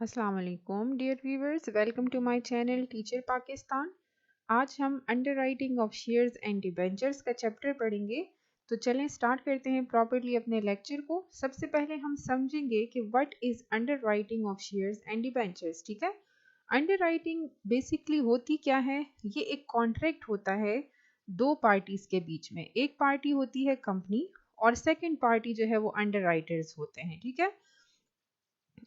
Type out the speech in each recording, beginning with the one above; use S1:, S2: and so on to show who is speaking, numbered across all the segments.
S1: अस्सलाम वालेकुम dear viewers, welcome to my channel teacher Pakistan. आज हम underwriting of shares and debentures का चैप्टर पढ़ेंगे। तो चलें स्टार्ट करते हैं प्रॉपर्ली अपने लेक्चर को। सबसे पहले हम समझेंगे कि what is underwriting of shares and debentures. ठीक है, अंडरराइटिंग बेसिकली होती क्या है? ये एक कॉन्ट्रैक्ट होता है दो पार्टीज के बीच में। एक पार्टी होती है कंपनी और सेकेंड पार्टी जो है वो अंडरराइटर्स होते हैं। ठीक है,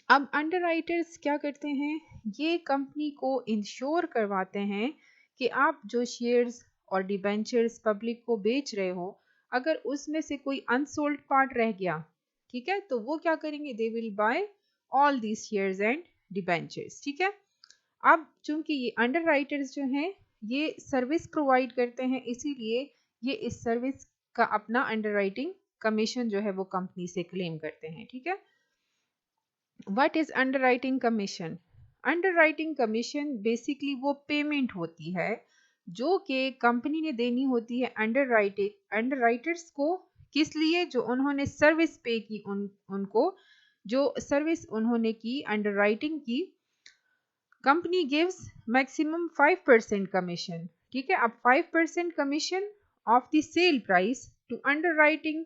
S1: अब अंडरराइटर्स क्या करते हैं? ये कंपनी को इंश्योर करवाते हैं कि आप जो शेयर्स और डिबेंचर्स पब्लिक को बेच रहे हो, अगर उसमें से कोई अनसोल्ड पार्ट रह गया, ठीक है, तो वो क्या करेंगे? They will buy all these shares and debentures. ठीक है, अब चूंकि ये अंडरराइटर्स जो हैं ये सर्विस प्रोवाइड करते हैं, इसीलिए ये इस सर्विस का अपना अंडरराइटिंग कमीशन जो है वो कंपनी से क्लेम करते हैं। ठीक है, what is underwriting commission? Underwriting commission basically वो पेमेंट होती है जो कि कंपनी ने देनी होती है अंडरराइटर्स को। किस लिए? जो उन्होंने सर्विस पे की, उनको जो सर्विस उन्होंने की अंडरराइटिंग की। Company gives maximum 5% commission. ठीक है, अब 5% commission of the sale price to underwriting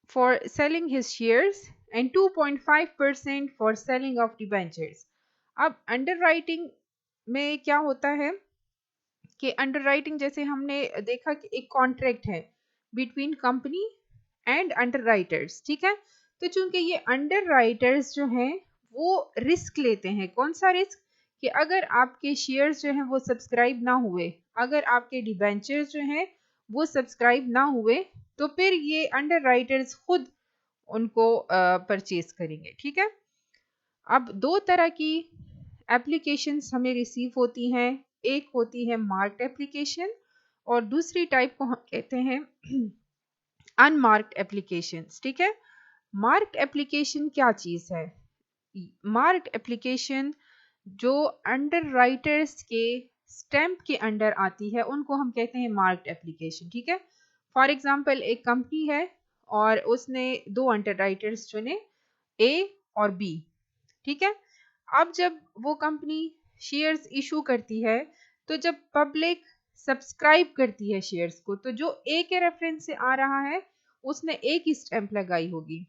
S1: for selling his shares and 2.5% for selling of debentures। अब अंडरराइटिंग में क्या होता है कि अंडरराइटिंग जैसे हमने देखा कि एक कॉन्ट्रैक्ट है बिटवीन कंपनी एंड अंडरराइटर्स। ठीक है, तो चूंकि ये अंडरराइटर्स जो हैं वो रिस्क लेते हैं। कौन सा रिस्क? कि अगर आपके शेयर्स जो हैं वो सब्सक्राइब ना हुए, अगर आपके डिबेंचर्स जो हैं वो सब्सक्राइब ना हुए, तो फिर ये अंडरराइटर्स खुद उनको परचेज करेंगे। ठीक है, अब दो तरह की एप्लीकेशंस हमें रिसीव होती हैं। एक होती है मार्क्ड एप्लीकेशन और दूसरी टाइप को हम कहते हैं अनमार्क्ड एप्लीकेशंस। ठीक है, मार्क्ड एप्लीकेशन क्या चीज़ है? मार्क्ड एप्लीकेशन जो अंडरराइटर्स के स्टैम्प के अंडर आती है उनको हम कहते हैं मार्क्ड एप्लीकेशन। ठीक है, फॉर एग्जांपल एक कंपनी है और उसने दो अंडरराइटर्स चुने, ए और बी। ठीक है, अब जब वो कंपनी शेयर्स इशू करती है, तो जब पब्लिक सब्सक्राइब करती है शेयर्स को, तो जो ए के रेफरेंस से आ रहा है उसने ए की स्टैंप लगाई होगी।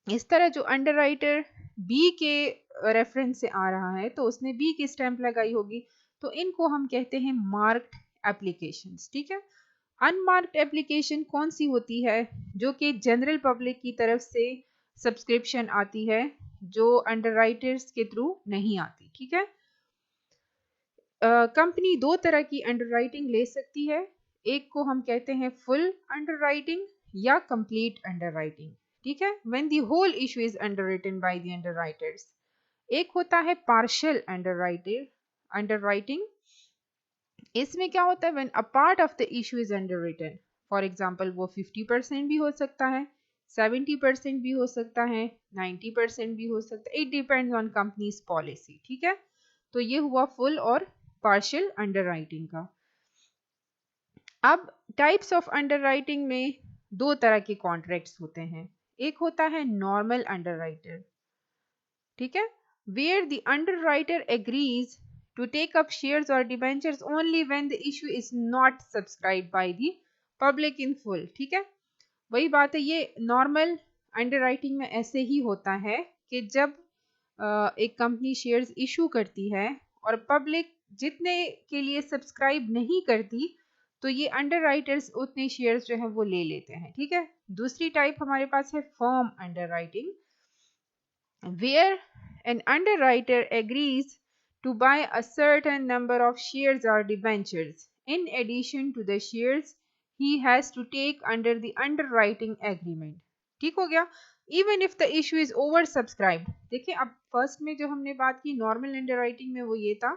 S1: इस तरह जो अंडरराइटर बी के रेफरेंस से आ रहा है तो उसने बी की स्टैंप लगाई होगी। तो इनको हम कहते हैं मार्क्ड एप्लीकेशंस। ठीक है, अनमार्क्ड एप्लीकेशन कौन सी होती है? जो कि जनरल पब्लिक की तरफ से सब्सक्रिप्शन आती है, जो अंडरराइटर्स के थ्रू नहीं आती। ठीक है, कंपनी दो तरह की अंडरराइटिंग ले सकती है। एक को हम कहते हैं फुल अंडरराइटिंग या कंप्लीट अंडरराइटिंग। ठीक है, when the whole issue is underwritten by the underwriters. एक होता है पार्शियल अंडरराइटिंग। इसमें क्या होता है? When a part of the issue is underwritten, for example वो 50% भी हो सकता है, 70% भी हो सकता है, 90% भी हो सकता है। It depends on companies policy. ठीक है, तो ये हुआ फुल और पार्शियल अंडरराइटिंग का। अब टाइप्स ऑफ अंडरराइटिंग में दो तरह के कॉन्ट्रैक्ट्स होते हैं। एक होता है नॉर्मल अंडरराइटर। ठीक है, where the underwriter agrees to take up shares और debentures only when the issue is not subscribe by the public in full. ठीक है, वही बात है, ये नॉर्मल अंडरराइटिंग में ऐसे ही होता है कि जब एक कंपनी शेयर्स इशू करती है और पब्लिक जितने के लिए सब्सक्राइब नहीं करती, तो ये अंडरराइटर्स उतने शेयर्स जो है वो ले लेते हैं। ठीक है, दूसरी टाइप हमारे पास है firm underwriting, where an underwriter agrees to buy a certain number of shares or debentures in addition to the shares he has to take under the underwriting agreement। ठीक हो गया, even if the issue is oversubscribed। देखिए, अब first में जो हमने बात की नॉर्मल अंडरराइटिंग में, वो ये था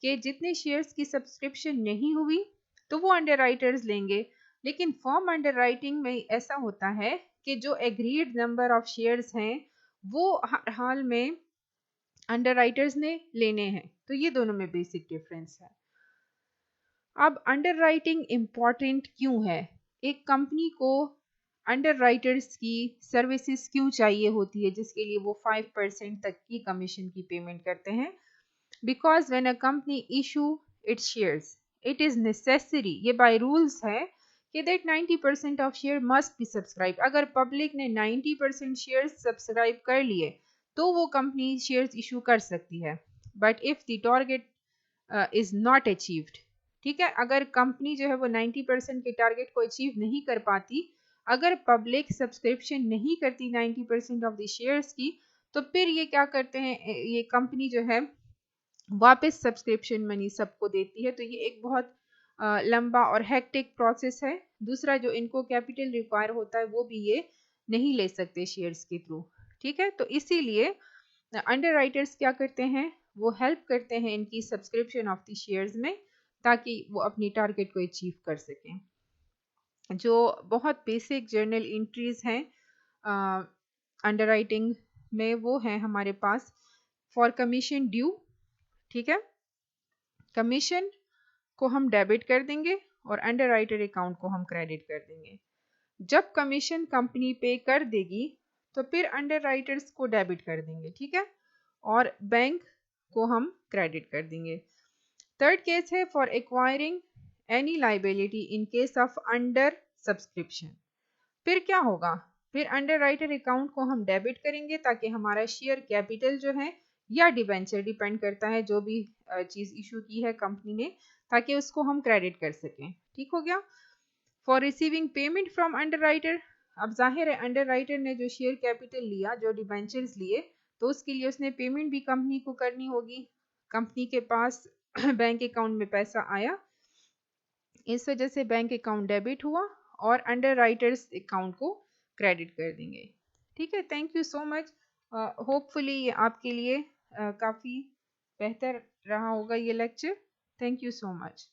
S1: कि जितने शेयर्स की सब्सक्रिप्शन नहीं हुई तो वो अंडरराइटर्स लेंगे। लेकिन फर्म अंडरराइटिंग में ऐसा होता है कि जो एग्रीड नंबर ऑफ शेयर्स हैं वो हर हाल में अंडरराइटर्स ने लेने हैं। तो ये दोनों में बेसिक डिफरेंस है। अब अंडरराइटिंग इम्पॉर्टेंट क्यों है? एक कंपनी को अंडरराइटर्स की सर्विसेज क्यों चाहिए होती है, जिसके लिए वो 5% तक की कमीशन की पेमेंट करते हैं। Because when a company issue it's shares it is necessary, ये बाय रूल्स है कि that 90% of share must be subscribe. अगर पब्लिक ने 90% शेयर सब्सक्राइब कर लिए तो वो कंपनी शेयर्स इशू कर सकती है। But if the target is not achieved, ठीक है, अगर कंपनी जो है वो 90% के टारगेट को अचीव नहीं कर पाती, अगर पब्लिक सब्सक्रिप्शन नहीं करती 90% ऑफ द शेयर्स की, तो फिर ये क्या करते हैं, ये कंपनी जो है वापस सब्सक्रिप्शन मनी सबको देती है। तो ये एक बहुत लंबा और हेक्टिक प्रोसेस है। दूसरा जो इनको कैपिटल रिक्वायर होता है वो भी ये नहीं ले सकते शेयर्स के थ्रू, ठीक है। तो इसीलिए अंडरराइटर्स क्या करते हैं, वो हेल्प करते हैं इनकी सब्सक्रिप्शन ऑफ द शेयर्स में, ताकि वो अपनी टारगेट को अचीव कर सकें। जो बहुत बेसिक जर्नल एंट्रीज हैं अंडरराइटिंग में, वो है हमारे पास फॉर कमीशन ड्यू, ठीक है, कमीशन को हम डेबिट कर देंगे और अंडरराइटर अकाउंट को हम क्रेडिट कर देंगे। जब कमीशन कंपनी पे कर देगी तो फिर अंडरराइटर्स को डेबिट कर देंगे, ठीक है, और बैंक को हम क्रेडिट कर देंगे। थर्ड केस है for acquiring any liability in case of under subscription. फिर क्या होगा, फिर अंडरराइटर अकाउंट को हम डेबिट करेंगे ताकि हमारा शेयर कैपिटल जो है या डिबेंचर, डिपेंड करता है जो भी चीज़ इशू की है कंपनी ने, ताकि उसको हम क्रेडिट कर सकें, ठीक हो गया। For receiving payment from underwriter, अब जाहिर है अंडरराइटर ने जो शेयर कैपिटल लिया, जो डिबेंचर्स लिए, तो उसके लिए उसने पेमेंट भी कंपनी को करनी होगी। कंपनी के पास बैंक अकाउंट में पैसा आया, इस वजह से बैंक अकाउंट डेबिट हुआ और अंडरराइटर्स अकाउंट को क्रेडिट कर देंगे, ठीक है। Thank you so much. Hopefully ये आपके लिए काफ़ी बेहतर रहा होगा ये lecture. Thank you so much.